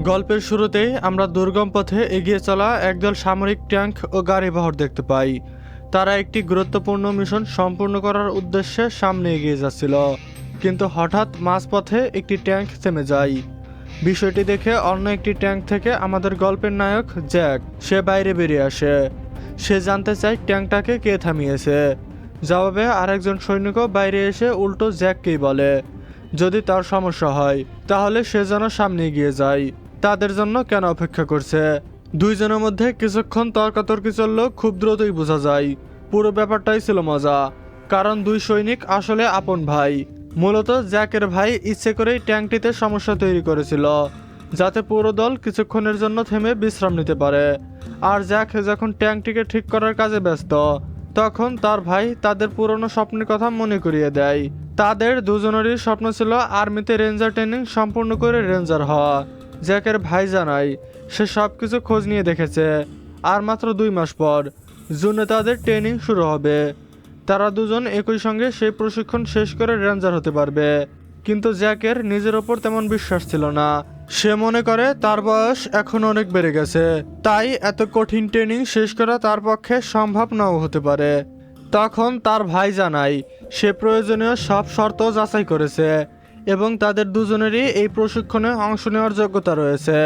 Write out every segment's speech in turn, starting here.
গল্পের শুরুতেই আমরা দুর্গম পথে এগিয়ে চলা একদল সামরিক ট্যাঙ্ক ও গাড়িবহর দেখতে পাই। তারা একটি গুরুত্বপূর্ণ মিশন সম্পূর্ণ করার উদ্দেশ্যে সামনে এগিয়ে যাচ্ছিল, কিন্তু হঠাৎ মাঝপথে একটি ট্যাঙ্ক থেমে যায়। বিষয়টি দেখে অন্য একটি ট্যাঙ্ক থেকে আমাদের গল্পের নায়ক জ্যাক সে বাইরে বেরিয়ে আসে। সে জানতে চায় ট্যাঙ্কটাকে কে থামিয়েছে। জবাবে আরেকজন সৈনিকও বাইরে এসে উল্টো জ্যাককেই বলে যদি তার সমস্যা হয় তাহলে সে যেন সামনে এগিয়ে যায়, তাদের জন্য কেন অপেক্ষা করছে। দুইজনের মধ্যে কিছুক্ষণ তর্কাতর্কি চলল, খুব দ্রুতই বোঝা যায় পুরো ব্যাপারটাই ছিল মজা, কারণ দুই সৈনিক আসলে আপন ভাই। মূলত জ্যাকের ভাই ইচ্ছে করেই ট্যাঙ্কটিতে সমস্যা তৈরি করেছিল, যাতে পুরো দল কিছুক্ষণের জন্য থেমে বিশ্রাম নিতে পারে। আর জ্যাক যখন ট্যাঙ্কটিকে ঠিক করার কাজে ব্যস্ত, তখন তার ভাই তাদের পুরনো স্বপ্নের কথা মনে করিয়ে দেয়। তাদের দুজনেরই স্বপ্ন ছিল আর্মিতে রেঞ্জার ট্রেনিং সম্পূর্ণ করে রেঞ্জার হওয়া। জ্যাকের ভাই জানায় সে সব কিছু খোঁজ নিয়ে দেখেছে, আর মাত্র 2 মাস পর জুনে তাদের ট্রেনিং শুরু হবে। তারা দুজন একই সঙ্গে সেই প্রশিক্ষণ শেষ করে রেঞ্জার হতে পারবে। কিন্তু জ্যাকের নিজের ওপর তেমন বিশ্বাস ছিল না। সে মনে করে তার বয়স এখন অনেক বেড়ে গেছে, তাই এত কঠিন ট্রেনিং শেষ করা তার পক্ষে সম্ভব নাও হতে পারে। তখন তার ভাই জানায় সে প্রয়োজনীয় সব শর্ত যাচাই করেছে এবং তাদের দুজনেরই এই প্রশিক্ষণে অংশ নেওয়ার যোগ্যতা রয়েছে।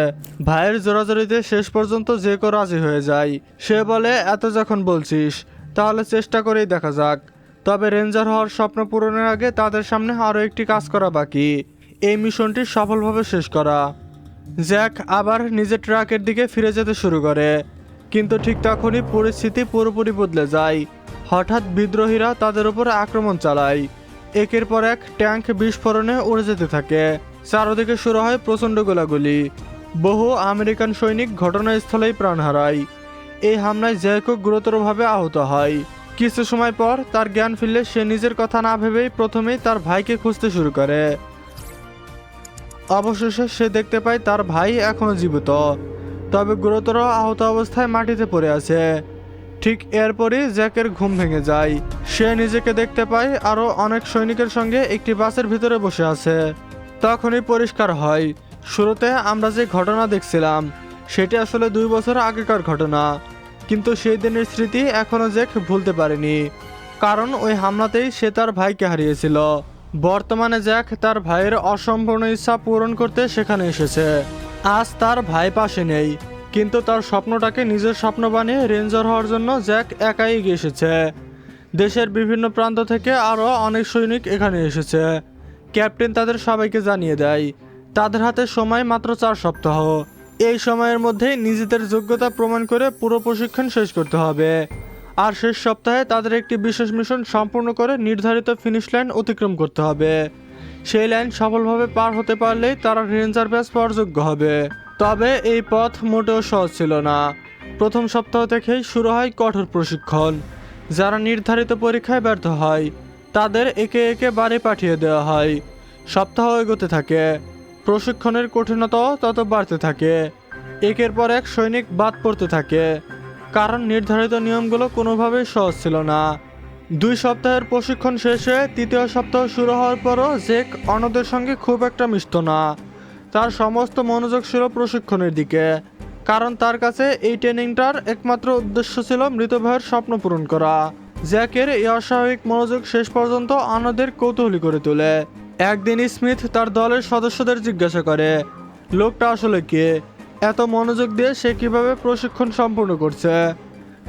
ভাইয়ের জোরাজোরিতে শেষ পর্যন্ত যে কেউ রাজি হয়ে যায়। সে বলে এত যখন বলছিস তাহলে চেষ্টা করেই দেখা যাক, তবে রেঞ্জার হওয়ার স্বপ্ন পূরণের আগে তাদের সামনে আরও একটি কাজ করা বাকি, এই মিশনটি সফলভাবে শেষ করা। জ্যাক আবার নিজের ট্রাকের দিকে ফিরে যেতে শুরু করে, কিন্তু ঠিক তখনই পরিস্থিতি পুরোপুরি বদলে যায়। হঠাৎ বিদ্রোহীরা তাদের উপর আক্রমণ চালায়। একের পর এক ট্যাঙ্ক বিস্ফোরণে উড়ে যেতে থাকে। চারদিকে শুরু হয় প্রচণ্ড গোলাগুলি। বহু আমেরিকান সৈনিক ঘটনাস্থলেই প্রাণ হারায়। এই হামলায় জ্যাকও গুরুতরভাবে আহত হয়। কিছু সময় পর তার জ্ঞান ফিরলে সে নিজের কথা না ভেবেই প্রথমেই তার ভাইকে খুঁজতে শুরু করে। অবশেষে সে দেখতে পায় তার ভাই এখনো জীবিত, তবে গুরুতর আহত অবস্থায় মাটিতে পড়ে আছে। ঠিক এরপরই জ্যাকের ঘুম ভেঙে যায়। সে নিজেকে দেখতে পায় আরও অনেক সৈনিকের সঙ্গে একটি বাসের ভিতরে বসে আছে। তখনই পরিষ্কার হয় শুরুতে আমরা যে ঘটনা দেখছিলাম সেটি আসলে 2 বছর আগেকার ঘটনা, কিন্তু সেই দিনের স্মৃতি এখনও জ্যাক ভুলতে পারেনি, কারণ ওই হামলাতেই সে তার ভাইকে হারিয়েছিল। বর্তমানে জ্যাক তার ভাইয়ের অসম্পূর্ণ ইচ্ছা পূরণ করতে সেখানে এসেছে। আজ তার ভাই পাশে নেই, কিন্তু তার স্বপ্নটাকে নিজের স্বপ্ন বানিয়ে রেঞ্জার হওয়ার জন্য জ্যাক একাই এগিয়ে এসেছে। দেশের বিভিন্ন প্রান্ত থেকে আরও অনেক সৈনিক এখানে এসেছে। ক্যাপ্টেন তাদের সবাইকে জানিয়ে দেয় তাদের হাতে সময় মাত্র 4 সপ্তাহ। এই সময়ের মধ্যে নিজেদের যোগ্যতা প্রমাণ করে পুরো প্রশিক্ষণ শেষ করতে হবে। আর শেষ সপ্তাহে তাদের একটি বিশেষ মিশন সম্পূর্ণ করে নির্ধারিত ফিনিশ লাইন অতিক্রম করতে হবে। সেই লাইন সফলভাবে পার হতে পারলেই তারা রেঞ্জার ব্যাচ পাওয়ার যোগ্য হবে। তবে এই পথ মোটেও সহজ ছিল না। প্রথম সপ্তাহ থেকেই শুরু হয় কঠোর প্রশিক্ষণ। যারা নির্ধারিত পরীক্ষায় ব্যর্থ হয় তাদের একে একে বাড়ি পাঠিয়ে দেওয়া হয়। সপ্তাহ এগোতে থাকে, প্রশিক্ষণের কঠিনতাও তত বাড়তে থাকে। একের পর এক সৈনিক বাদ পড়তে থাকে, কারণ নির্ধারিত নিয়মগুলো কোনোভাবেই সহজ ছিল না। 2 সপ্তাহের প্রশিক্ষণ শেষে তৃতীয় সপ্তাহ শুরু হওয়ার পরও জ্যাক অন্যদের সঙ্গে খুব একটা মিশত না। তার সমস্ত মনোযোগ ছিল প্রশিক্ষণের দিকে, কারণ তার কাছে এই ট্রেনিংটার একমাত্র উদ্দেশ্য ছিল মৃত ভাইয়ের স্বপ্ন পূরণ করা। জ্যাকের এই অস্বাভাবিক মনোযোগ শেষ পর্যন্ত অন্যদের কৌতূহলী করে তোলে। একদিন স্মিথ তার দলের সদস্যদের জিজ্ঞাসা করে লোকটা আসলে কে, এত মনোযোগ দিয়ে সে কিভাবে প্রশিক্ষণ সম্পূর্ণ করছে।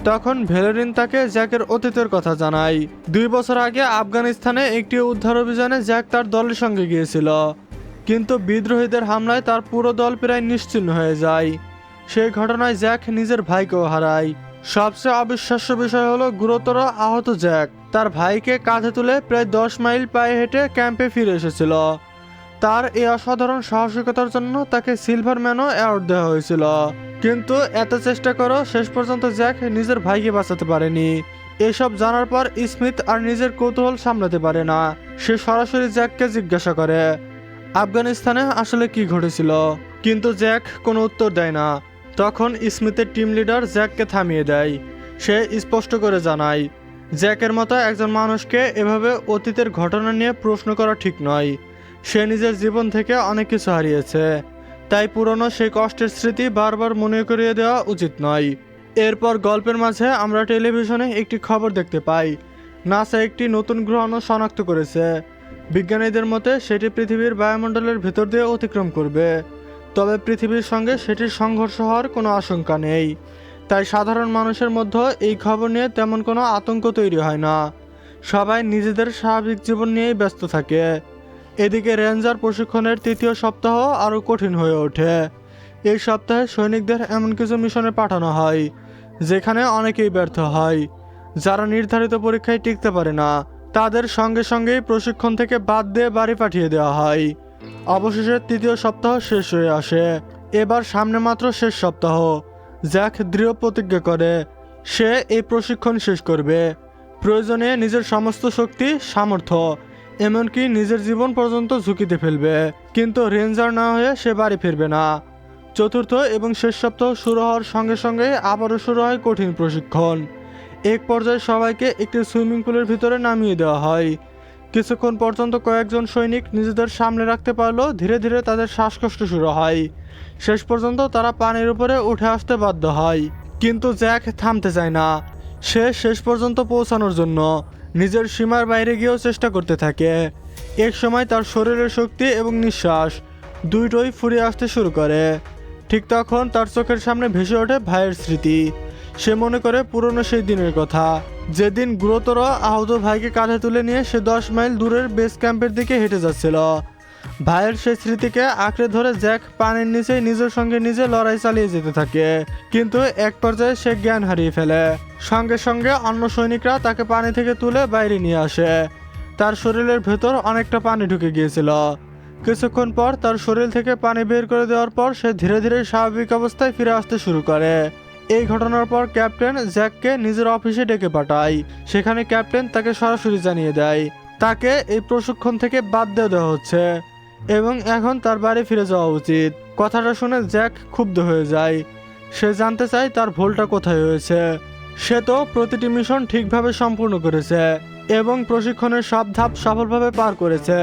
তখন ভ্যালেরিন তাকে জ্যাকের অতীতের কথা জানায়। 2 বছর আগে আফগানিস্তানে একটি উদ্ধার অভিযানে জ্যাক তার দলের সঙ্গে গিয়েছিল, কিন্তু বিদ্রোহীদের হামলায় তার পুরো দল প্রায় নিশ্চিহ্ন হয়ে যায়। সেই ঘটনায় জ্যাক নিজের ভাইকেও হারায়। সবচেয়ে অবিশ্বাস্য বিষয় হলো গুরুতর আহত জ্যাক তার ভাইকে কাঁধে তুলে প্রায় 10 মাইল পায়ে হেঁটে ক্যাম্পে ফিরে এসেছিল। তার এই অসাধারণ সাহসিকতার জন্য তাকে সিলভার ম্যানও অ্যাওয়ার্ড দেওয়া হয়েছিল। কিন্তু এত চেষ্টা করেও শেষ পর্যন্ত জ্যাক নিজের ভাইকে বাঁচাতে পারেনি। এসব জানার পর স্মিথ আর নিজের কৌতূহল সামলাতে পারে না। সে সরাসরি জ্যাককে জিজ্ঞাসা করে আফগানিস্তানে আসলে কি ঘটেছিল, কিন্তু জ্যাক কোনো উত্তর দেয় না। তখন স্মিথের টিম লিডার জ্যাককে থামিয়ে দেয়। সে স্পষ্ট করে জানায় জ্যাকের মতো একজন মানুষকে এভাবে অতীতের ঘটনা নিয়ে প্রশ্ন করা ঠিক নয়। সে নিজের জীবন থেকে অনেক কিছু হারিয়েছে, তাই পুরনো সেই কষ্টের স্মৃতি বারবার মনে করিয়ে দেওয়া উচিত নয়। এরপর গল্পের মাঝে আমরা টেলিভিশনে একটি খবর দেখতে পাই, নাসা একটি নতুন গ্রহ শনাক্ত করেছে। বিজ্ঞানীদের মতে সেটি পৃথিবীর বায়ুমণ্ডলের ভেতর দিয়ে অতিক্রম করবে, তবে পৃথিবীর সঙ্গে সেটির সংঘর্ষ হওয়ার কোনো আশঙ্কা নেই। তাই সাধারণ মানুষের মধ্যে এই খবর নিয়ে তেমন কোনো আতঙ্ক তৈরি হয় না, সবাই নিজেদের স্বাভাবিক জীবন নিয়েই ব্যস্ত থাকে। এদিকে রেঞ্জার প্রশিক্ষণের তৃতীয় সপ্তাহ আরও কঠিন হয়ে ওঠে। এই সপ্তাহে সৈনিকদের এমন কিছু মিশনে পাঠানো হয় যেখানে অনেকেই ব্যর্থ হয়। যারা নির্ধারিত পরীক্ষায় টিকতে পারে না তাদের সঙ্গে সঙ্গেই প্রশিক্ষণ থেকে বাদ দিয়ে বাড়ি পাঠিয়ে দেওয়া হয়। অবশেষে তৃতীয় সপ্তাহ শেষ হয়ে আসে। এবার সামনে মাত্র শেষ সপ্তাহ। জ্যাক দৃঢ় প্রতিজ্ঞা করে সে এই প্রশিক্ষণ শেষ করবে, প্রয়োজনে নিজের সমস্ত শক্তি সামর্থ্য এমনকি নিজের জীবন পর্যন্ত ঝুঁকিতে ফেলবে, কিন্তু রেঞ্জার না হয়ে সে বাড়ি ফিরবে না। চতুর্থ এবং শেষ সপ্তাহ শুরু হওয়ার সঙ্গে সঙ্গে আবারও শুরু হয় কঠিন প্রশিক্ষণ। এক পর্যায়ে সবাইকে একটি সুইমিং পুলের ভিতরে নামিয়ে দেওয়া হয়। কিছুক্ষণ পর্যন্ত কয়েকজন সৈনিক নিজেদের সামনে রাখতে পারলেও ধীরে ধীরে তাদের শ্বাসকষ্ট শুরু হয়। শেষ পর্যন্ত তারা পানির উপরে উঠে আসতে বাধ্য হয়, কিন্তু জ্যাক থামতে চায় না। সে শেষ পর্যন্ত পৌঁছানোর জন্য নিজের সীমার বাইরে গিয়েও চেষ্টা করতে থাকে। এক সময় তার শরীরের শক্তি এবং নিঃশ্বাস দুইটোই ফুরিয়ে আসতে শুরু করে। ঠিক তখন তার চোখের সামনে ভেসে ওঠে ভাইয়ের স্মৃতি। সে মনে করে পুরনো সেই দিনের কথা, যেদিন গুরুতর আহত ভাইকে কাঁধে তুলে নিয়ে সে 10 মাইল দূরের বেস ক্যাম্পের দিকে হেঁটে যাচ্ছিল। ভাইয়ের সেই স্মৃতিকে আঁকড়ে ধরে জ্যাক পানির নিচে নিজের সঙ্গে নিজে লড়াই চালিয়ে যেতে থাকে, কিন্তু এক পর্যায়ে সে জ্ঞান হারিয়ে ফেলে। সঙ্গে সঙ্গে অন্য সৈনিকরা তাকে পানি থেকে তুলে বাইরে নিয়ে আসে। তার শরীরের ভেতর অনেকটা পানি ঢুকে গিয়েছিল। কিছুক্ষণ পর তার শরীর থেকে পানি বের করে দেওয়ার পর সে ধীরে ধীরে স্বাভাবিক অবস্থায় ফিরে আসতে শুরু করে। এই ঘটনার পর ক্যাপ্টেন জ্যাককে নিজের অফিসে ডেকে পাঠায়। সেখানে ক্যাপ্টেন তাকে সরাসরি জানিয়ে দেয় তাকে এই প্রশিক্ষণ থেকে বাদ দেওয়া হচ্ছে এবং এখন তার বাড়ি ফিরে যাওয়া উচিত। কথাটা শুনে জ্যাক ক্ষুব্ধ হয়ে যায়। সে জানতে চায় তার ভুলটা কোথায় হয়েছে। সে তো প্রতিটি মিশন ঠিকভাবে সম্পূর্ণ করেছে এবং প্রশিক্ষণের সব ধাপ সফলভাবে পার করেছে,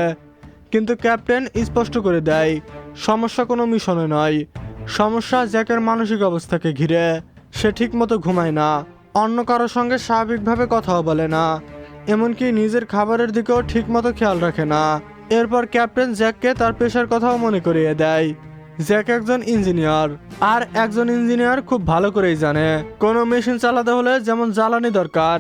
কিন্তু ক্যাপ্টেন স্পষ্ট করে দেয় সমস্যা কোনো মিশনে নয়, সমস্যা জ্যাকের মানসিক অবস্থাকে ঘিরে। সে ঠিকমতো ঘুমায় না, অন্য কারোর সঙ্গে স্বাভাবিকভাবে কথাও বলে না, এমনকি নিজের খাবারের দিকেও ঠিকমতো খেয়াল রাখে না। এরপর ক্যাপ্টেন জ্যাককে তার পেশার কথাও মনে করিয়ে দেয়। জ্যাক একজন ইঞ্জিনিয়ার, আর একজন ইঞ্জিনিয়ার খুব ভালো করেই জানে কোনো মেশিন চালাতে হলে যেমন জ্বালানি দরকার,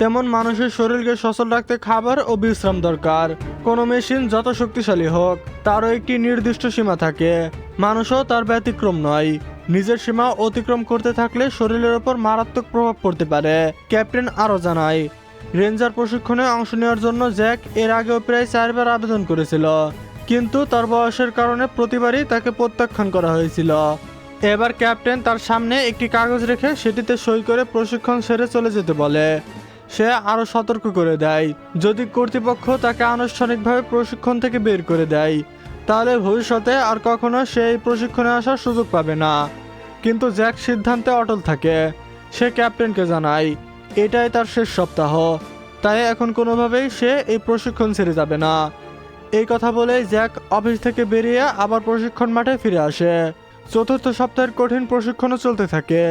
তেমন মানুষের শরীরকে সচল রাখতে খাবার ও বিশ্রাম দরকার। কোনো মেশিন যত শক্তিশালী হোক তারও একটি নির্দিষ্ট সীমা থাকে, মানুষও তার ব্যতিক্রম নয়। নিজের সীমা অতিক্রম করতে থাকলে শরীরের ওপর মারাত্মক প্রভাব পড়তে পারে। ক্যাপ্টেন আরও জানায় রেঞ্জার প্রশিক্ষণে অংশ নেওয়ার জন্য জ্যাক এর আগেও প্রায় 4 বার আবেদন করেছিল, কিন্তু তার বয়সের কারণে প্রতিবারই তাকে প্রত্যাখ্যান করা হয়েছিল। এবার ক্যাপ্টেন তার সামনে একটি কাগজ রেখে সেটিতে সই করে প্রশিক্ষণ সেরে চলে যেতে বলে। সে আরও সতর্ক করে দেয় যদি কর্তৃপক্ষ তাকে আনুষ্ঠানিকভাবে প্রশিক্ষণ থেকে বের করে দেয় তাহলে ভবিষ্যতে আর কখনো সে এই প্রশিক্ষণে আসার সুযোগ পাবে না। কিন্তু জ্যাক সিদ্ধান্তে অটল থাকে। সে ক্যাপ্টেনকে জানায় এটাই তার শেষ সপ্তাহ, তাই এখন কোনোভাবেই সে এই প্রশিক্ষণ ছেড়ে যাবে না। এই কথা বলে জ্যাক অফিস থেকে বেরিয়ে আবার প্রশিক্ষণ মাঠে ফিরে আসে। চতুর্থ সপ্তাহের কঠিন প্রশিক্ষণও চলতে থাকে।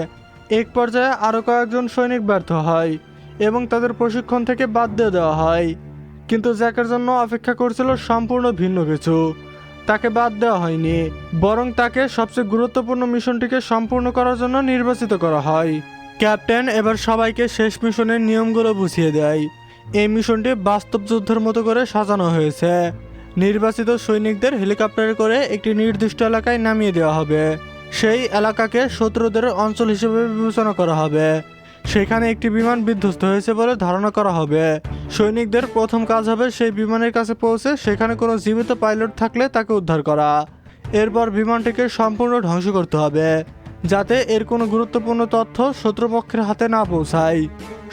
এক পর্যায়ে আরও কয়েকজন সৈনিক ব্যর্থ হয় এবং তাদের প্রশিক্ষণ থেকে বাদ দিয়ে দেওয়া হয়, কিন্তু জ্যাকের জন্য অপেক্ষা করছিল সম্পূর্ণ ভিন্ন কিছু। তাকে বাদ দেওয়া হয়নি, বরং তাকে সবচেয়ে গুরুত্বপূর্ণ মিশনটিকে সম্পূর্ণ করার জন্য নির্বাচিত করা হয়। ক্যাপ্টেন এবার সবাইকে শেষ মিশনের নিয়মগুলো বুঝিয়ে দেয়। এই মিশনটি বাস্তব যুদ্ধের মতো করে সাজানো হয়েছে। নির্বাচিত সৈনিকদের হেলিকপ্টারে করে একটি নির্দিষ্ট এলাকায় নামিয়ে দেওয়া হবে। সেই এলাকাকে শত্রুদের অঞ্চল হিসেবে বিবেচনা করা হবে। সেখানে একটি বিমান বিধ্বস্ত হয়েছে বলে ধারণা করা হবে। সৈনিকদের প্রথম কাজ হবে সেই বিমানের কাছে পৌঁছে সেখানে কোনো জীবিত পাইলট থাকলে তাকে উদ্ধার করা। এরপর বিমানটিকে সম্পূর্ণ ধ্বংস করতে হবে যাতে এর কোনো গুরুত্বপূর্ণ তথ্য শত্রুপক্ষের হাতে না পৌঁছায়।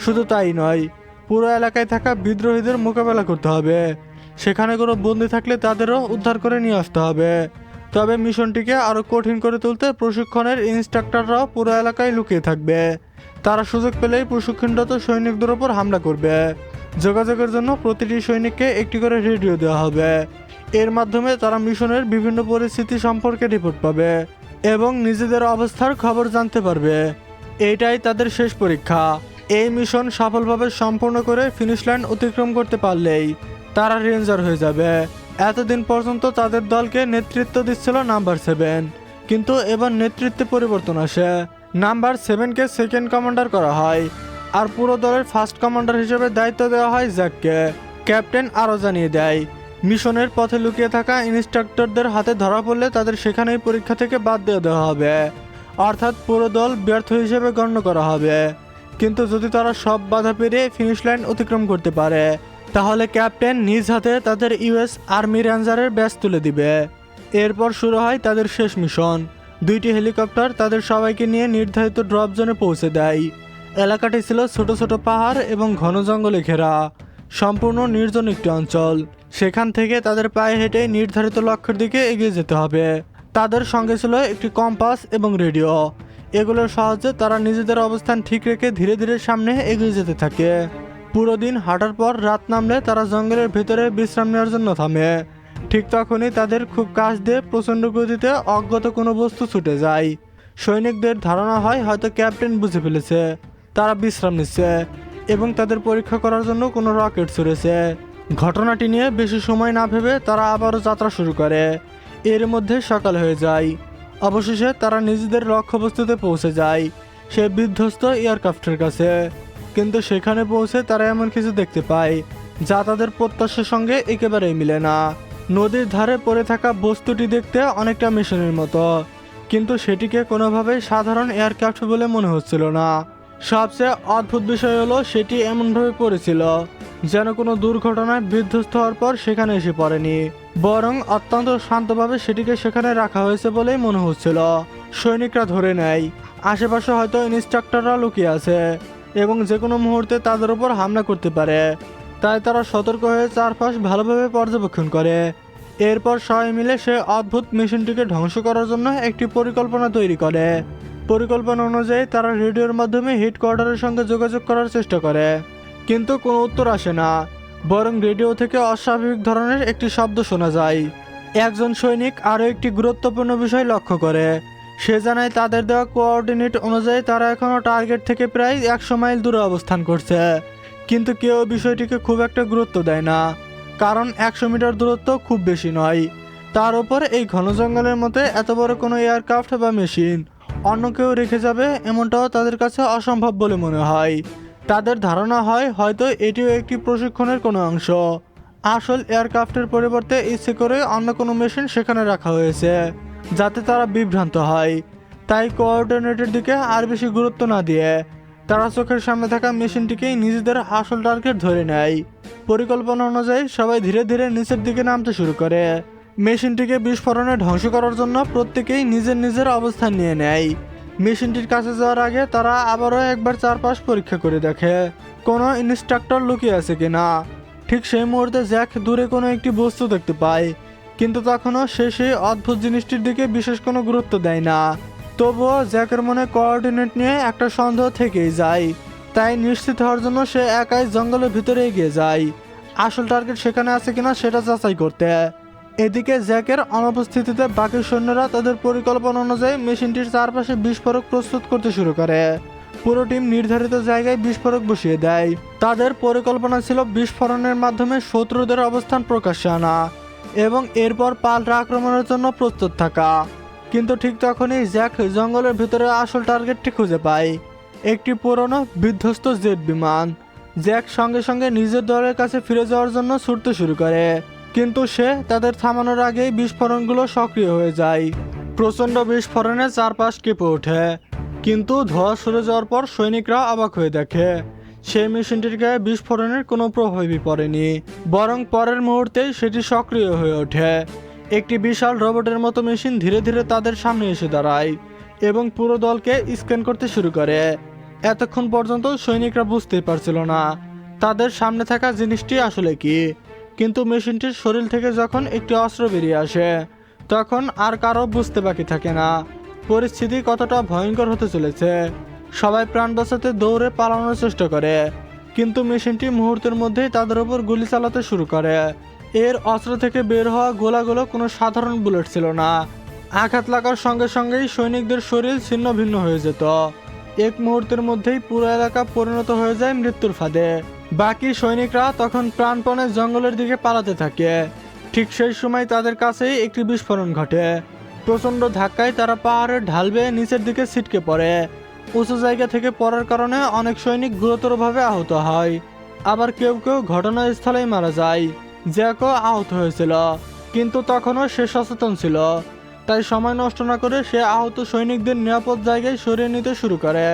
শুধু তাই নয়, পুরো এলাকায় থাকা বিদ্রোহীদের মোকাবেলা করতে হবে। সেখানে কোনো বন্দী থাকলে তাদেরও উদ্ধার করে নিয়ে আসতে হবে। তবে মিশনটিকে আরও কঠিন করে তুলতে প্রশিক্ষণের ইনস্ট্রাক্টররাও পুরো এলাকায় লুকিয়ে থাকবে। তারা সুযোগ পেলেই প্রশিক্ষণরত সৈনিকদের ওপর হামলা করবে। যোগাযোগের জন্য প্রতিটি সৈনিককে একটি করে রেডিও দেওয়া হবে। এর মাধ্যমে তারা মিশনের বিভিন্ন পরিস্থিতি সম্পর্কে রিপোর্ট পাবে এবং নিজেদের অবস্থার খবর জানতে পারবে। এইটাই তাদের শেষ পরীক্ষা। এই মিশন সফলভাবে সম্পূর্ণ করে ফিনিশ লাইন অতিক্রম করতে পারলেই তারা রেঞ্জার হয়ে যাবে। এতদিন পর্যন্ত তাদের দলকে নেতৃত্ব দিচ্ছিল নাম্বার 7, কিন্তু এবার নেতৃত্বে পরিবর্তন আসে। নাম্বার 7কে সেকেন্ড কমান্ডার করা হয় আর পুরো দলের ফার্স্ট কমান্ডার হিসেবে দায়িত্ব দেওয়া হয় জ্যাককে। ক্যাপ্টেন আরও জানিয়ে দেয়, মিশনের পথে লুকিয়ে থাকা ইনস্ট্রাক্টরদের হাতে ধরা পড়লে তাদের সেখানেই পরীক্ষা থেকে বাদ দিয়ে দেওয়া হবে, অর্থাৎ পুরো দল ব্যর্থ হিসেবে গণ্য করা হবে। কিন্তু যদি তারা সব বাধা পেরিয়ে ফিনিশ লাইন অতিক্রম করতে পারে তাহলে ক্যাপ্টেন নিজ হাতে তাদের ইউএস আর্মি রেঞ্জারের ব্যাচ তুলে দিবে। এরপর শুরু হয় তাদের শেষ মিশন। 2টি হেলিকপ্টার তাদের সবাইকে নিয়ে নির্ধারিত ড্রপ জোনে পৌঁছে দেয়। এলাকাটি ছিল ছোট ছোট পাহাড় এবং ঘন জঙ্গলে ঘেরা, সম্পূর্ণ নির্জন একটি অঞ্চল। সেখান থেকে তাদের পায়ে হেঁটে নির্ধারিত লক্ষ্যের দিকে এগিয়ে যেতে হবে। তাদের সঙ্গে ছিল একটি কম্পাস এবং রেডিও। এগুলোর সাহায্যে তারা নিজেদের অবস্থান ঠিক রেখে ধীরে ধীরে সামনে এগিয়ে যেতে থাকে। পুরো দিন হাঁটার পর রাত নামলে তারা জঙ্গলের ভেতরে বিশ্রাম নেওয়ার জন্য থামে। ঠিক তখনই তাদের খুব কাছ দিয়ে প্রচণ্ড গতিতে অজ্ঞাত কোনো বস্তু ছুটে যায়। সৈনিকদের ধারণা হয় হয়তো ক্যাপ্টেন বুঝে ফেলেছে তারা বিশ্রাম নিচ্ছে এবং তাদের পরীক্ষা করার জন্য কোনো রকেট ছুড়েছে। ঘটনাটি নিয়ে বেশি সময় না ভেবে তারা আবারও যাত্রা শুরু করে। এর মধ্যে সকাল হয়ে যায়। অবশেষে তারা নিজেদের লক্ষ্যবস্তুতে পৌঁছে যায়, সে বিধ্বস্ত এয়ারক্রাফটের কাছে। কিন্তু সেখানে পৌঁছে তারা এমন কিছু দেখতে পায় যা তাদের প্রত্যাশার সঙ্গে একেবারেই মিলে না। নদীর ধারে পড়ে থাকা বস্তুটি দেখতে অনেকটা মেশিনের মতো, কিন্তু সেটিকে কোনোভাবেই সাধারণ এয়ারক্রাফট বলে মনে হচ্ছিল না। সবচেয়ে অদ্ভুত বিষয় হলো সেটি এমনভাবে পড়েছিল যেন কোনো দুর্ঘটনায় বিধ্বস্ত হওয়ার পর সেখানে এসে পড়েনি, বরং অত্যন্ত শান্তভাবে সেটিকে সেখানে রাখা হয়েছে বলেই মনে হচ্ছিল। সৈনিকরা ধরে নেয় আশেপাশে হয়তো ইনস্ট্রাক্টররা লুকিয়ে আছে এবং যে কোনো মুহূর্তে তাদের উপর হামলা করতে পারে। তাই তারা সতর্ক হয়ে চারপাশ ভালোভাবে পর্যবেক্ষণ করে। এরপর সবাই মিলে সে অদ্ভুত মেশিনটিকে ধ্বংস করার জন্য একটি পরিকল্পনা তৈরি করে। পরিকল্পনা অনুযায়ী তারা রেডিওর মাধ্যমে হেডকোয়ার্টারের সঙ্গে যোগাযোগ করার চেষ্টা করে, কিন্তু কোনো উত্তর আসে না, বরং রেডিও থেকে অস্বাভাবিক ধরনের একটি শব্দ শোনা যায়। একজন সৈনিক আরও একটি গুরুত্বপূর্ণ বিষয় লক্ষ্য করে। সে জানায় তাদের দেওয়া কোঅর্ডিনেট অনুযায়ী তারা এখনও টার্গেট থেকে প্রায় 100 মাইল দূরে অবস্থান করছে, কিন্তু কেউ বিষয়টিকে খুব একটা গুরুত্ব দেয় না, কারণ 100 মিটার দূরত্ব খুব বেশি নয়। তার উপর এই ঘন জঙ্গলের মধ্যে এত বড় কোনো এয়ারক্রাফট বা মেশিন অন্য কেউ রেখে যাবে এমনটাও তাদের কাছে অসম্ভব বলে মনে হয়। তাদের ধারণা হয় হয়তো এটিও একটি প্রশিক্ষণের কোনো অংশ। আসল এয়ারক্রাফটের পরিবর্তে ইচ্ছে করে অন্য কোনো মেশিন সেখানে রাখা হয়েছে যাতে তারা বিভ্রান্ত হয়। তাই কোঅর্ডিনেটের দিকে আর বেশি গুরুত্ব না দিয়ে তারা চোখের সামনে থাকা মেশিনটিকেই নিজেদের আসল টার্গেট ধরে নেয়। পরিকল্পনা অনুযায়ী সবাই ধীরে ধীরে নিচের দিকে নামতে শুরু করে। মেশিনটিকে বিস্ফোরণে ধ্বংস করার জন্য প্রত্যেকেই নিজের নিজের অবস্থান নিয়ে নেয়। মেশিনটির কাছে যাওয়ার আগে তারা আবারও একবার চারপাশ পরীক্ষা করে দেখে কোনো ইনস্ট্রাক্টর লুকিয়ে আছে কিনা। ঠিক সেই মুহূর্তে জ্যাক দূরে কোনো একটি বস্তু দেখতে পায়, কিন্তু তখনও সে সেই অদ্ভুত জিনিসটির দিকে বিশেষ কোনো গুরুত্ব দেয় না। তবুও জ্যাকের মনে কোঅর্ডিনেট নিয়ে একটা সন্দেহ থেকেই যায়। তাই নিশ্চিত হওয়ার জন্য সে একাই জঙ্গলের ভিতরে এগিয়ে যায় আসল টার্গেট সেখানে আছে কিনা সেটা যাচাই করতে। এদিকে জ্যাকের অনুপস্থিতিতে বাকি সৈন্যরা তাদের পরিকল্পনা অনুযায়ী মেশিনটির চারপাশে বিস্ফোরক প্রস্তুত করতে শুরু করে। পুরো টিম নির্ধারিত জায়গায় বিস্ফোরক বসিয়ে দেয়। তাদের পরিকল্পনা ছিল বিস্ফোরণের মাধ্যমে শত্রুদের অবস্থান প্রকাশ্যে আনা এবং এরপর পাল্টা আক্রমণের জন্য প্রস্তুত থাকা। কিন্তু ঠিক তখনই জ্যাক জঙ্গলের ভিতরে আসল টার্গেটটি খুঁজে পায়, একটি পুরনো বিধ্বস্ত জেট বিমান। জ্যাক সঙ্গে সঙ্গে নিজের দলের কাছে ফিরে যাওয়ার জন্য ছুটতে শুরু করে, কিন্তু সে তাদের থামানোর আগেই বিস্ফোরণগুলো সক্রিয় হয়ে যায়। প্রচণ্ড বিস্ফোরণে চারপাশ কেঁপে ওঠে, কিন্তু ধোঁয়া সরে যাওয়ার পর সৈনিকরা অবাক হয়ে দেখে সেই মেশিনটির গায়ে বিস্ফোরণের কোনো প্রভাবই পড়েনি, বরং পরের মুহূর্তেই সেটি সক্রিয় হয়ে ওঠে। একটি বিশাল রোবটের মতো মেশিন ধীরে ধীরে তাদের সামনে এসে দাঁড়ায় এবং পুরো দলকে স্ক্যান করতে শুরু করে। এতক্ষণ পর্যন্ত সৈনিকরা বুঝতেই পারছিল না তাদের সামনে থাকা জিনিসটি আসলে কি, কিন্তু মেশিনটির শরীর থেকে যখন একটি অস্ত্র বেরিয়ে আসে তখন আর কারো বুঝতে বাকি থাকে না পরিস্থিতি কতটা ভয়ঙ্কর হতে চলেছে। সবাই প্রাণ বাঁচাতে দৌড়ে পালানোর চেষ্টা করে, কিন্তু মেশিনটি মুহূর্তের মধ্যেই তাদের উপর গুলি চালাতে শুরু করে। এর অস্ত্র থেকে বের হওয়া গোলাগুলো কোনো সাধারণ বুলেট ছিল না। আঘাত লাগার সঙ্গে সঙ্গেই সৈনিকদের শরীর ছিন্ন ভিন্ন হয়ে যেত। এক মুহূর্তের মধ্যেই পুরো এলাকা পরিণত হয়ে যায় মৃত্যুর ফাঁদে। বাকি সৈনিকরা তখন প্রাণপণে জঙ্গলের দিকে পালাতে থাকে। ঠিক সেই সময় তাদের কাছেই একটি বিস্ফোরণ ঘটে। প্রচণ্ড ধাক্কায় তারা পাহাড়ের ঢাল বেয়ে নিচের দিকে ছিটকে পড়ে। উঁচু জায়গা থেকে পড়ার কারণে অনেক সৈনিক গুরুতরভাবে আহত হয়, আবার কেউ কেউ ঘটনাস্থলেই মারা যায়। জ্যাকও আহত হয়েছিল, কিন্তু তখনও সে সচেতন ছিল। তাই সময় নষ্ট না করে সে আহত সৈনিকদের নিরাপদ জায়গায় সরিয়ে নিতে শুরু করে,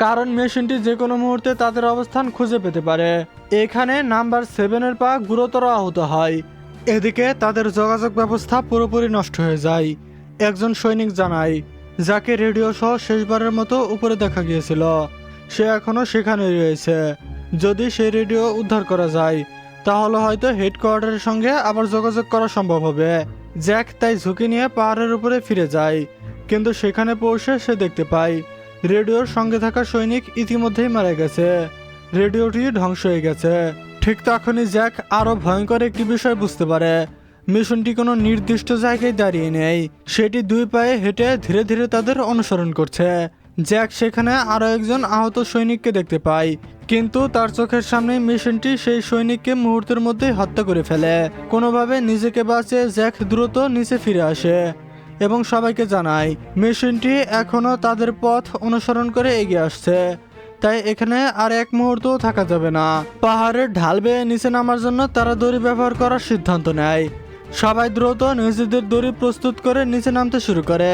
কারণ মেশিনটি যে কোনো মুহূর্তে তাদের অবস্থান খুঁজে পেতে পারে। এখানে নাম্বার 7-এর পা গুরুতর আহত হয়। এদিকে তাদের যোগাযোগ ব্যবস্থা পুরোপুরি নষ্ট হয়ে যায়। একজন সৈনিক জানায়, যাকে রেডিও সহ শেষবারের মতো উপরে দেখা গিয়েছিল সে এখনো সেখানেই রয়েছে। যদি সেই রেডিও উদ্ধার করা যায় তাহলে হয়তো হেডকোয়ার্টারের সঙ্গে আবার যোগাযোগ করা সম্ভব হবে। জ্যাক তাই ঝুঁকি নিয়ে পাহাড়ের উপরে ফিরে যায়, কিন্তু সেখানে পৌঁছে সে দেখতে পায় রেডিওর সঙ্গে থাকা সৈনিক ইতিমধ্যেই মারা গেছে। রেডিওটি ধ্বংস হয়ে গেছে। ঠিক তখনই জ্যাক আরও ভয়ঙ্কর একটি বিষয় বুঝতে পারে। মিশনটি কোনো নির্দিষ্ট জায়গায় দাঁড়িয়ে নেই, সেটি দুই পায়ে হেঁটে ধীরে ধীরে তাদের অনুসরণ করছে। জ্যাক সেখানে আরও একজন আহত সৈনিককে দেখতে পায়, কিন্তু তার চোখের সামনে মিশনটি সেই সৈনিককে মুহূর্তের মধ্যেই হত্যা করে ফেলে। কোনোভাবে নিজেকে বাঁচিয়ে জ্যাক দ্রুত নিচে ফিরে আসে এবং সবাইকে জানায় মিশনটি এখনও তাদের পথ অনুসরণ করে এগিয়ে আসছে, তাই এখানে আর এক মুহূর্তও থাকা যাবে না। পাহাড়ের ঢাল বেয়ে নিচে নামার জন্য তারা দড়ি ব্যবহার করার সিদ্ধান্ত নেয়। সবাই দ্রুত নিজেদের দড়ি প্রস্তুত করে নিচে নামতে শুরু করে,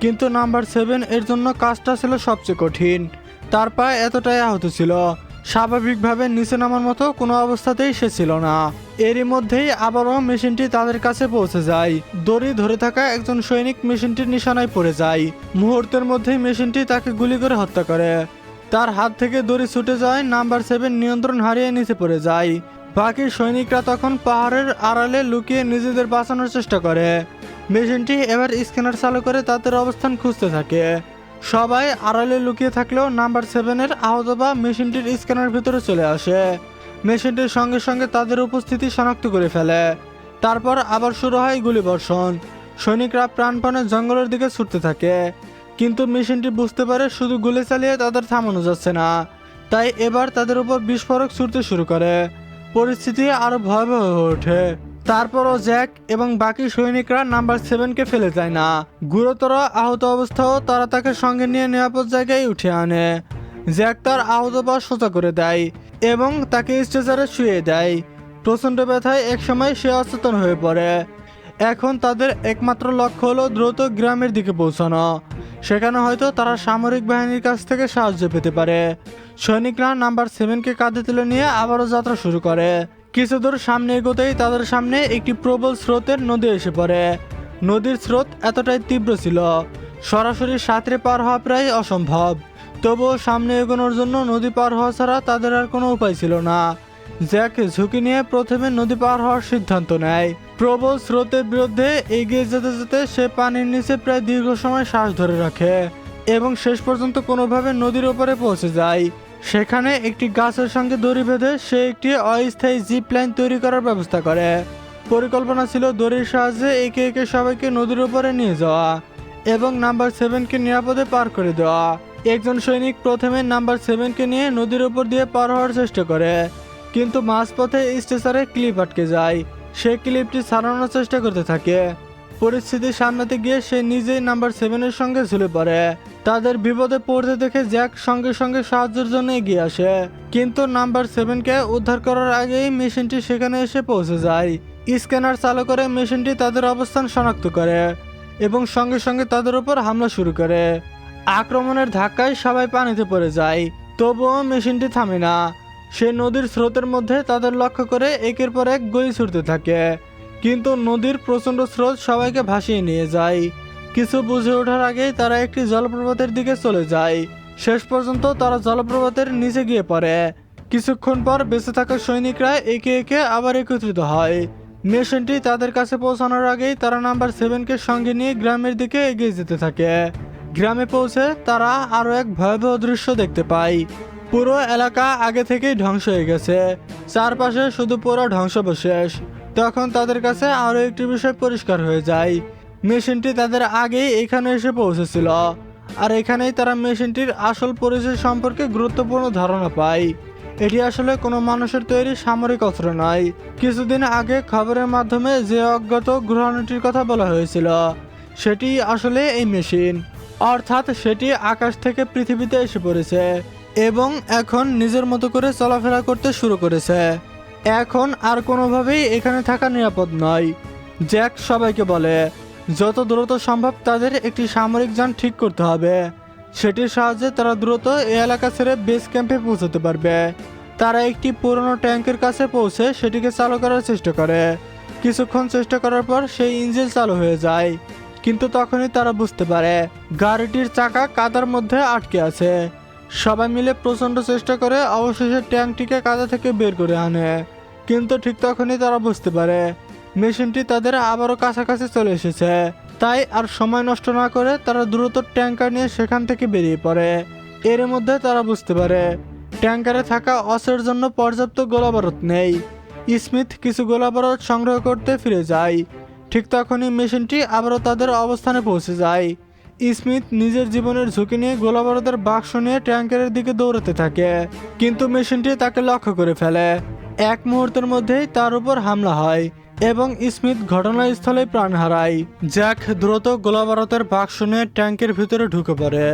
কিন্তু নাম্বার 7 এর জন্য কাজটা ছিল সবচেয়ে কঠিন। তার পায়ে এতটাই আহত ছিল, স্বাভাবিকভাবে নিচে নামার মতো কোনো অবস্থাতেই সে ছিল না। এরই মধ্যেই আবারও মেশিনটি তাদের কাছে পৌঁছে যায়। দড়ি ধরে থাকা একজন সৈনিক মেশিনটির নিশানায় পড়ে যায়। মুহূর্তের মধ্যেই মেশিনটি তাকে গুলি করে হত্যা করে। তার হাত থেকে দড়ি ছুটে যায়, নাম্বার 7 নিয়ন্ত্রণ হারিয়ে নিচে পড়ে যায়। বাকি সৈনিকরা তখন পাহাড়ের আড়ালে লুকিয়ে নিজেদের বাঁচানোর চেষ্টা করে। মেশিনটি এবার স্ক্যানার চালু করে তাদের অবস্থান খুঁজতে থাকে। সবাই আড়ালে লুকিয়ে থাকলেও নাম্বার 7-এর আহত বা মেশিনটির স্ক্যানার ভিতরে চলে আসে। মেশিনটির সঙ্গে সঙ্গে তাদের উপস্থিতি শনাক্ত করে ফেলে। তারপর আবার শুরু হয় গুলিবর্ষণ। সৈনিকরা প্রাণপণে জঙ্গলের দিকে ছুটতে থাকে, কিন্তু মেশিনটি বুঝতে পারে শুধু গুলি চালিয়ে তাদের থামানো যাচ্ছে না, তাই এবার তাদের উপর বিস্ফোরক ছুটতে শুরু করে। পরিস্থিতি আরো ভয়াবহ হয়ে ওঠে। তারপরও জ্যাক এবং বাকি সৈনিকরা নাম্বার 7-কে ফেলে যায় না। গুরুতর আহত অবস্থাও তারা তাকে সঙ্গে নিয়ে নিরাপদ জায়গায় উঠে আনে। জ্যাক তার আহত পা সোজা করে দেয় এবং তাকে স্ট্রেচারে শুয়ে দেয়। প্রচণ্ড ব্যথায় একসময় সে অচেতন হয়ে পড়ে। এখন তাদের একমাত্র লক্ষ্য হলো দ্রুত গ্রামের দিকে পৌঁছানো। সেখানে হয়তো তারা সামরিক বাহিনীর কাছ থেকে সাহায্য পেতে পারে। সৈনিকরা নাম্বার 7-কে কাঁধে তুলে নিয়ে আবারও যাত্রা শুরু করে। কিছু দূর সামনে এগোতেই তাদের সামনে একটি প্রবল স্রোতের নদী এসে পড়ে। নদীর স্রোত এতটাই তীব্র ছিল সরাসরি সাঁতরে পার হওয়া প্রায় অসম্ভব। তবুও সামনে এগোনোর জন্য নদী পার হওয়া ছাড়া তাদের আর কোনো উপায় ছিল না। জ্যাক ঝুঁকি নিয়ে প্রথমে নদী পার হওয়ার সিদ্ধান্ত নেয়। প্রবল স্রোতের বিরুদ্ধে এগিয়ে যেতে যেতে সে পানির নিচে প্রায় দীর্ঘ সময় শ্বাস ধরে রাখে এবং শেষ পর্যন্ত কোনোভাবে নদীর ওপরে পৌঁছে যায়। সেখানে একটি গাছের সঙ্গে দড়ি বেঁধে সে একটি অস্থায়ী জিপ লাইন তৈরি করার ব্যবস্থা করে। পরিকল্পনা ছিল দড়ির সাহায্যে একে একে সবাইকে নদীর উপরে নিয়ে যাওয়া এবং নাম্বার 7-কে নিরাপদে পার করে দেওয়া। একজন সৈনিক প্রথমে নাম্বার 7-কে নিয়ে নদীর উপর দিয়ে পার হওয়ার চেষ্টা করে, কিন্তু মাঝপথে স্ট্রেচারে ক্লিপ আটকে যায়। সে ক্লিপটি ছাড়ানোর চেষ্টা করতে থাকে। পরিস্থিতি সামলাতে গিয়ে সে নিজেই নাম্বার 7-এর সঙ্গে ঝুলে পড়ে। তাদের বিপদে পড়তে দেখে জ্যাক সঙ্গে সঙ্গে সাহায্যের জন্য এগিয়ে আসে, কিন্তু নাম্বার 7-কে উদ্ধার করার আগেই মেশিনটি সেখানে এসে পৌঁছে যায়। স্ক্যানার চালু করে মেশিনটি তাদের অবস্থান শনাক্ত করে এবং সঙ্গে সঙ্গে তাদের উপর হামলা শুরু করে। আক্রমণের ধাক্কায় সবাই পানিতে পড়ে যায়, তবুও মেশিনটি থামে না। সে নদীর স্রোতের মধ্যে তাদের লক্ষ্য করে একের পর এক গুলি ছুটতে থাকে, কিন্তু নদীর প্রচণ্ড স্রোত সবাইকে ভাসিয়ে নিয়ে যায়। কিছু বুঝে ওঠার আগেই তারা একটি জলপ্রপাতের দিকে চলে যায়। শেষ পর্যন্ত তারা জলপ্রপাতের নিচে গিয়ে পড়ে। কিছুক্ষণ পর বেঁচে থাকা সৈনিকরা একে একে আবার একত্রিত হয়। মিশনটি তাদের কাছে পৌঁছানোর আগেই তারা নাম্বার 7-কে সঙ্গে নিয়ে গ্রামের দিকে এগিয়ে যেতে থাকে। গ্রামে পৌঁছে তারা আরও এক ভয়াবহ দৃশ্য দেখতে পায়। পুরো এলাকা আগে থেকেই ধ্বংস হয়ে গেছে, চারপাশে শুধু পুরো ধ্বংসাবশেষ। তখন তাদের কাছে আরও একটি বিষয় পরিষ্কার হয়ে যায়। মেশিনটি তাদের আগেই এখানে এসে পৌঁছেছিল, আর এখানেই তারা মেশিনটির আসল পরিচয় সম্পর্কে গুরুত্বপূর্ণ ধারণা পায়। এটি আসলে কোনো মানুষের তৈরি সামরিক অস্ত্র নয়। কিছুদিন আগে খবরের মাধ্যমে যে অজ্ঞাত গ্রহাণুটির কথা বলা হয়েছিল, সেটি আসলে এই মেশিন। অর্থাৎ সেটি আকাশ থেকে পৃথিবীতে এসে পড়েছে এবং এখন নিজের মতো করে চলাফেরা করতে শুরু করেছে। এখন আর কোনোভাবেই এখানে থাকা নিরাপদ নয়। জ্যাক সবাইকে বলে যত দ্রুত সম্ভব তাদের একটি সামরিক যান ঠিক করতে হবে। সেটির সাহায্যে তারা দ্রুত এই এলাকা ছেড়ে বেস ক্যাম্পে পৌঁছতে পারবে। তারা একটি পুরনো ট্যাঙ্কের কাছে পৌঁছে সেটিকে চালু করার চেষ্টা করে। কিছুক্ষণ চেষ্টা করার পর সেই ইঞ্জিন চালু হয়ে যায়, কিন্তু তখনই তারা বুঝতে পারে গাড়িটির চাকা কাদার মধ্যে আটকে আছে। সবাই মিলে প্রচণ্ড চেষ্টা করে অবশেষে ট্যাঙ্কটিকে কাদা থেকে বের করে আনে, কিন্তু ঠিক তখনই তারা বুঝতে পারে মেশিনটি তাদের আবারও কাছাকাছি চলে এসেছে। তাই আর সময় নষ্ট না করে তারা দ্রুত ট্যাঙ্কার নিয়ে সেখান থেকে বেরিয়ে পড়ে। এর মধ্যে তারা বুঝতে পারে ট্যাঙ্কারে থাকা অস্ত্রের জন্য পর্যাপ্ত গোলাবারুদ নেই। স্মিথ কিছু গোলাবারুদ সংগ্রহ করতে ফিরে যায়। ঠিক তখনই মেশিনটি আবারও তাদের অবস্থানে পৌঁছে যায়। স্মিথ নিজের জীবনের ঝুঁকি নিয়ে গোলাবারুদের বাক্স নিয়ে ট্যাঙ্কারের দিকে দৌড়াতে থাকে, কিন্তু মেশিনটি তাকে লক্ষ্য করে ফেলে। এক মুহূর্তের মধ্যেই তার উপর হামলা হয় এবং স্মিথ ঘটনাস্থলে প্রাণ হারায়। জ্যাক দ্রুত গোলাবারুদের বাক্স নিয়ে ট্যাঙ্কের ভিতরে ঢুকে পড়ে।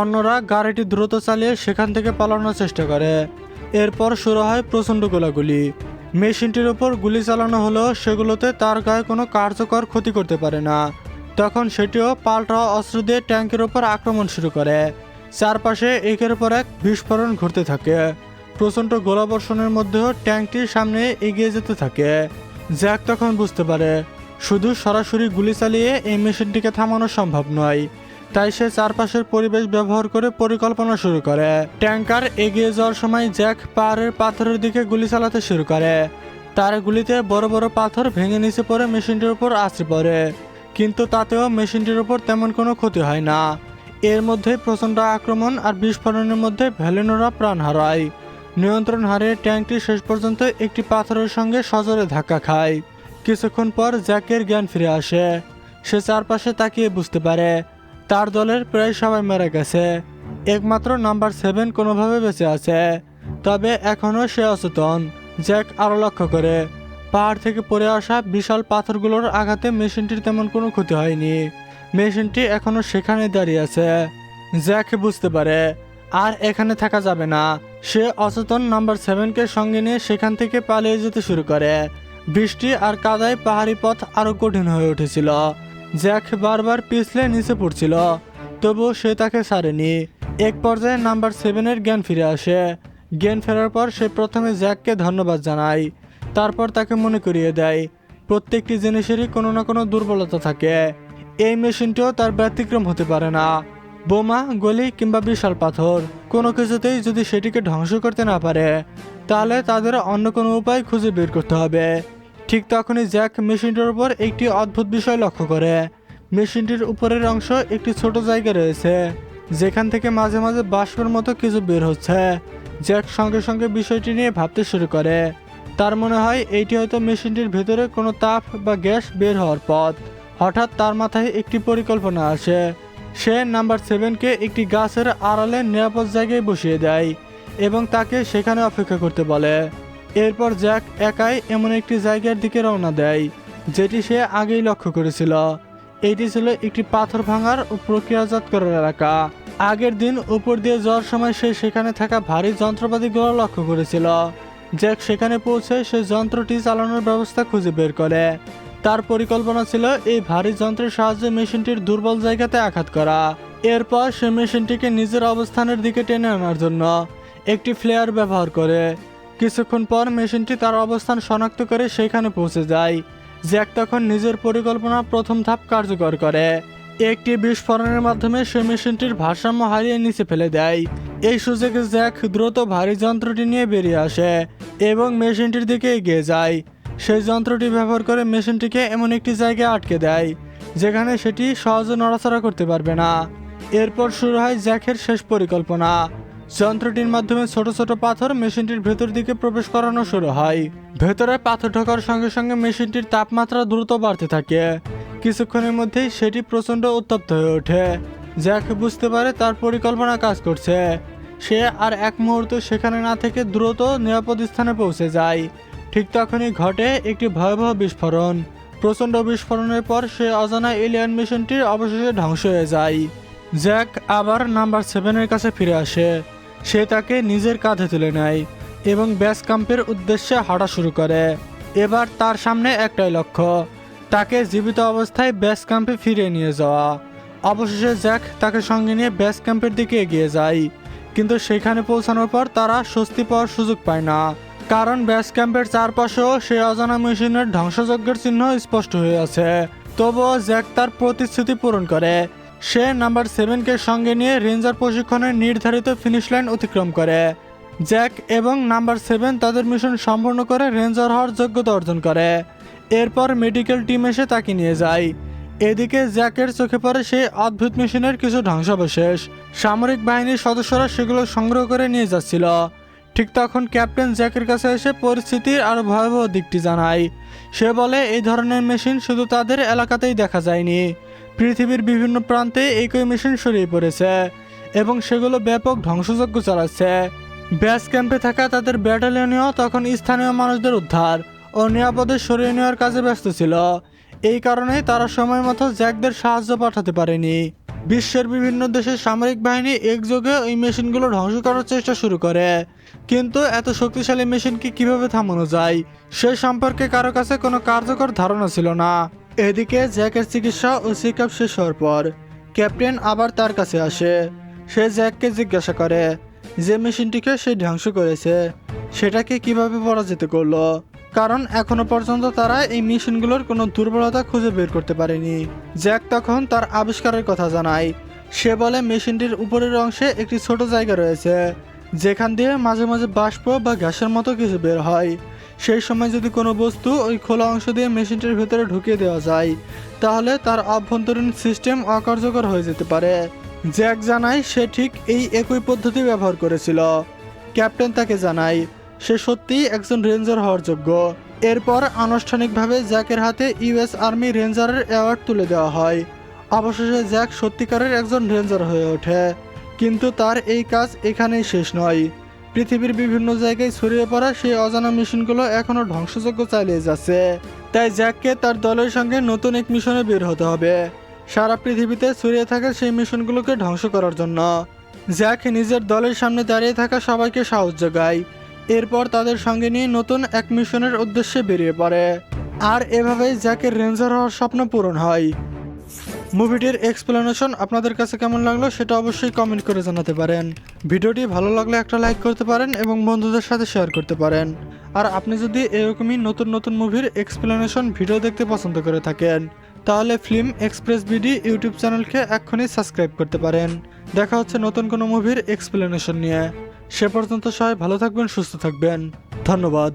অন্যরা গাড়িটি দ্রুত চালিয়ে সেখান থেকে পালানোর চেষ্টা করে। এরপর শুরু হয় প্রচণ্ড গোলাগুলি। মেশিনটির উপর গুলি চালানো হলেও সেগুলোতে তার গায়ে কোনো কার্যকর ক্ষতি করতে পারে না। তখন সেটিও পাল্টা অস্ত্র দিয়ে ট্যাঙ্কের উপর আক্রমণ শুরু করে। চারপাশে একের পর এক বিস্ফোরণ ঘটতে থাকে। প্রচণ্ড গোলাবর্ষণের মধ্যেও ট্যাঙ্কটির সামনে এগিয়ে যেতে থাকে। জ্যাক তখন বুঝতে পারে শুধু সরাসরি গুলি চালিয়ে এই মেশিনটিকে থামানো সম্ভব নয়। তাই সে চারপাশের পরিবেশ ব্যবহার করে পরিকল্পনা শুরু করে। ট্যাঙ্কার এগিয়ে যাওয়ার সময় জ্যাক পাহাড়ের পাথরের দিকে গুলি চালাতে শুরু করে। তার গুলিতে বড় বড় পাথর ভেঙে নিচে পড়ে মেশিনটির উপর আছড়ে পড়ে, কিন্তু তাতেও মেশিনটির উপর তেমন কোনো ক্ষতি হয় না। এর মধ্যে প্রচণ্ড আক্রমণ আর বিস্ফোরণের মধ্যে ভ্যালেনোরা প্রাণ হারায়। নিয়ন্ত্রণ হারিয়ে ট্যাঙ্কটি শেষ পর্যন্ত একটি পাথরের সঙ্গে সজোরে ধাক্কা খায়। কিছুক্ষণ পর জ্যাকের জ্ঞান ফিরে আসে। সে চারপাশে তাকিয়ে বুঝতে পারে তার দলের প্রায় সবাই মারা গেছে, একমাত্র নাম্বার 7 কোনোভাবে বেঁচে আছে। তবে এখনও সে অচেতন। জ্যাক আরও লক্ষ্য করে পাহাড় থেকে পড়ে আসা বিশাল পাথরগুলোর আঘাতে মেশিনটির তেমন কোনো ক্ষতি হয়নি। মেশিনটি এখনও সেখানে দাঁড়িয়ে আছে। জ্যাক বুঝতে পারে আর এখানে থাকা যাবে না। সে অচেতন নাম্বার 7কে সঙ্গে নিয়ে সেখান থেকে পালিয়ে যেতে শুরু করে। বৃষ্টি আর কাদায় পাহাড়ি পথ আরও কঠিন হয়ে উঠেছিল। জ্যাক বারবার পিছলে নিচে পড়ছিল, তবুও সে তাকে ছাড়েনি। এক পর্যায়ে নাম্বার 7-এর জ্ঞান ফিরে আসে। জ্ঞান ফেরার পর সে প্রথমে জ্যাককে ধন্যবাদ জানায়, তারপর তাকে মনে করিয়ে দেয় প্রত্যেকটি জিনিসেরই কোনো না কোনো দুর্বলতা থাকে। এই মেশিনটিও তার ব্যতিক্রম হতে পারে না। বোমা, গলি কিংবা বিশাল পাথর কোনো কিছুতেই যদি সেটিকে ধ্বংস করতে না পারে, তাহলে তাদের অন্য কোনো উপায় খুঁজে বের করতে হবে। ঠিক তখনই জ্যাক মেশিনটির উপর একটি অদ্ভুত বিষয় লক্ষ্য করে। মেশিনটির উপরের অংশ একটি ছোট জায়গা রয়েছে, যেখান থেকে মাঝে মাঝে বাষ্পের মতো কিছু বের হচ্ছে। জ্যাক সঙ্গে সঙ্গে বিষয়টি নিয়ে ভাবতে শুরু করে। তার মনে হয় এইটি হয়তো মেশিনটির ভেতরে কোনো তাপ বা গ্যাস বের হওয়ার পথ। হঠাৎ তার মাথায় একটি পরিকল্পনা আসে। সে নাম্বার 7কে একটি গাছের আড়ালে নিরাপদ জায়গায় বসিয়ে দেয় এবং তাকে সেখানে অপেক্ষা করতে বলে। এরপর জ্যাক একাই এমন একটি জায়গার দিকে রওনা দেয় যেটি সে আগেই লক্ষ্য করেছিল। এটি ছিল একটি পাথর ভাঙার ও প্রক্রিয়াজাত করার এলাকা। আগের দিন উপর দিয়ে যাওয়ার সময় সে সেখানে থাকা ভারী যন্ত্রপাতিগুলো লক্ষ্য করেছিল। জ্যাক সেখানে পৌঁছে সে যন্ত্রটি চালানোর ব্যবস্থা খুঁজে বের করে। তার পরিকল্পনা ছিল এই ভারী যন্ত্রের সাহায্যে মেশিনটির দুর্বল জায়গাতে আঘাত করা। এরপর সে মেশিনটিকে নিজের অবস্থানের দিকে টেনে আনার জন্য একটি ফ্লেয়ার ব্যবহার করে। কিছুক্ষণ পর মেশিনটি তার অবস্থান শনাক্ত করে সেখানে পৌঁছে যায়। জ্যাক তখন নিজের পরিকল্পনা প্রথম ধাপ কার্যকর করে। একটি বিস্ফোরণের মাধ্যমে সে মেশিনটির ভারসাম্য হারিয়ে নিচে ফেলে দেয়। এই সুযোগে জ্যাক দ্রুত ভারী যন্ত্রটি নিয়ে বেরিয়ে আসে এবং মেশিনটির দিকে এগিয়ে যায়। সেই যন্ত্রটি ব্যবহার করে মেশিনটিকে এমন একটি জায়গায় আটকে দেয় যেখানে সেটি সহজে নড়াচড়া করতে পারবে না। এরপর শুরু হয় জ্যাকের শেষ পরিকল্পনা। যন্ত্রটির মাধ্যমে ছোট ছোট পাথর মেশিনটির ভেতর দিকে প্রবেশ করানো শুরু হয়। ভেতরে পাথর ঢোকার সঙ্গে সঙ্গে মেশিনটির তাপমাত্রা দ্রুত বাড়তে থাকে। কিছুক্ষণের মধ্যেই সেটি প্রচণ্ড উত্তপ্ত হয়ে ওঠে। জ্যাক বুঝতে পারে তার পরিকল্পনা কাজ করছে। সে আর এক মুহূর্ত সেখানে না থেকে দ্রুত নিরাপদ স্থানে পৌঁছে যায়। ঠিক তখনই ঘটে একটি ভয়াবহ বিস্ফোরণ। প্রচণ্ড বিস্ফোরণের পর সে অজানা এলিয়ান মিশনটি অবশেষে ধ্বংস হয়ে যায়। জ্যাক আবার নাম্বার 7-এর কাছে ফিরে আসে। সে তাকে নিজের কাঁধে তুলে নেয় এবং বেস ক্যাম্পের উদ্দেশ্যে হাঁটা শুরু করে। এবার তার সামনে একটাই লক্ষ্য, তাকে জীবিত অবস্থায় বেস ক্যাম্পে ফিরিয়ে নিয়ে যাওয়া। অবশেষে জ্যাক তাকে সঙ্গে নিয়ে বেস ক্যাম্পের দিকে এগিয়ে যায়, কিন্তু সেখানে পৌঁছানোর পর তারা স্বস্তি পাওয়ার সুযোগ পায় না, কারণ বেস ক্যাম্পের চারপাশেও সে অজানা মেশিনের ধ্বংসযজ্ঞের চিহ্ন স্পষ্ট হয়ে আছে। তবুও জ্যাক তার প্রতিশ্রুতি পূরণ করে। সে নাম্বার 7-কে সঙ্গে নিয়ে রেঞ্জার প্রশিক্ষণের নির্ধারিত ফিনিশ লাইন অতিক্রম করে। জ্যাক এবং নাম্বার 7 তাদের মিশন সম্পূর্ণ করে রেঞ্জার হওয়ার যোগ্যতা অর্জন করে। এরপর মেডিকেল টিম এসে তাকে নিয়ে যায়। এদিকে জ্যাকের চোখে পড়ে সেই অদ্ভুত মেশিনের কিছু ধ্বংসাবশেষ। সামরিক বাহিনীর সদস্যরা সেগুলো সংগ্রহ করে নিয়ে যাচ্ছিল। ঠিক তখন ক্যাপ্টেন জ্যাকের কাছে এসে পরিস্থিতির আরও ভয়াবহ দিকটি জানায়। সে বলে এই ধরনের মেশিন শুধু তাদের এলাকাতেই দেখা যায়নি, পৃথিবীর বিভিন্ন প্রান্তে একই মেশিন ছড়িয়ে পড়েছে এবং সেগুলো ব্যাপক ধ্বংসযজ্ঞ চালাচ্ছে। বেস ক্যাম্পে থাকা তাদের ব্যাটালিয়নেও তখন স্থানীয় মানুষদের উদ্ধার ও নিরাপদে সরিয়ে নেওয়ার কাজে ব্যস্ত ছিল। এই কারণেই তারা সময় মতো জ্যাকদের সাহায্য পাঠাতে পারেনি। বিশ্বের বিভিন্ন দেশের সামরিক বাহিনী একযোগে ওই মেশিনগুলো ধ্বংস করার চেষ্টা শুরু করে, কিন্তু এত শক্তিশালী মেশিনকে কিভাবে থামানো যায় সে সম্পর্কে কারো কাছে কোনো কার্যকর ধারণা ছিল না। এদিকে জ্যাকের চিকিৎসা ও চেক আপ শেষ হওয়ার পর ক্যাপ্টেন আবার তার কাছে আসে। সে জ্যাককে জিজ্ঞাসা করে যে মেশিনটিকে সে ধ্বংস করেছে সেটাকে কিভাবে পরাজিত করলো, কারণ এখনো পর্যন্ত তারা এই মেশিনগুলোর কোনো দুর্বলতা খুঁজে বের করতে পারেনি। জ্যাক তখন তার আবিষ্কারের কথা জানায়। সে বলে মেশিনটির উপরের অংশে একটি ছোট জায়গা রয়েছে যেখান দিয়ে মাঝে মাঝে বাষ্প বা গ্যাসের মতো কিছু বের হয়। সেই সময় যদি কোনো বস্তু ওই খোলা অংশ দিয়ে মেশিনটির ভেতরে ঢুকিয়ে দেওয়া যায় তাহলে তার অভ্যন্তরীণ সিস্টেম অকার্যকর হয়ে যেতে পারে। জ্যাক জানায় সে ঠিক এই একই পদ্ধতি ব্যবহার করেছিল। ক্যাপ্টেন তাকে জানায় সে সত্যিই একজন রেঞ্জার হওয়ার যোগ্য। এরপর আনুষ্ঠানিকভাবে জ্যাকের হাতে ইউএস আর্মি রেঞ্জারের অ্যাওয়ার্ড তুলে দেওয়া হয়। অবশেষে জ্যাক সত্যিকারের একজন রেঞ্জার হয়ে ওঠে। কিন্তু তার এই কাজ এখানেই শেষ নয়। পৃথিবীর বিভিন্ন জায়গায় ছড়িয়ে পড়া সেই অজানা মিশনগুলো এখনও ধ্বংসযজ্ঞ চালিয়ে যাচ্ছে। তাই জ্যাককে তার দলের সঙ্গে নতুন এক মিশনে বের হতে হবে, সারা পৃথিবীতে ছড়িয়ে থাকা সেই মিশনগুলোকে ধ্বংস করার জন্য। জ্যাক নিজের দলের সামনে দাঁড়িয়ে থাকা সবাইকে সাহস যোগায়। এরপর তাদের সঙ্গে নিয়ে নতুন এক মিশনের উদ্দেশ্যে বেরিয়ে পড়ে। আর এভাবেই জ্যাকের রেঞ্জার হওয়ার স্বপ্ন পূরণ হয়। মুভিটির এক্সপ্লেনেশন আপনাদের কাছে কেমন লাগলো সেটা অবশ্যই কমেন্ট করে জানাতে পারেন। ভিডিওটি ভালো লাগলে একটা লাইক করতে পারেন এবং বন্ধুদের সাথে শেয়ার করতে পারেন। আর আপনি যদি এরকমই নতুন নতুন মুভির এক্সপ্লেনেশন ভিডিও দেখতে পছন্দ করে থাকেন তাহলে ফিল্ম এক্সপ্রেস বিডি ইউটিউব চ্যানেলকে এক্ষুনি সাবস্ক্রাইব করতে পারেন। দেখা হচ্ছে নতুন কোনো মুভির এক্সপ্লেনেশন নিয়ে। সে পর্যন্ত সবাই ভালো থাকবেন, সুস্থ থাকবেন। ধন্যবাদ।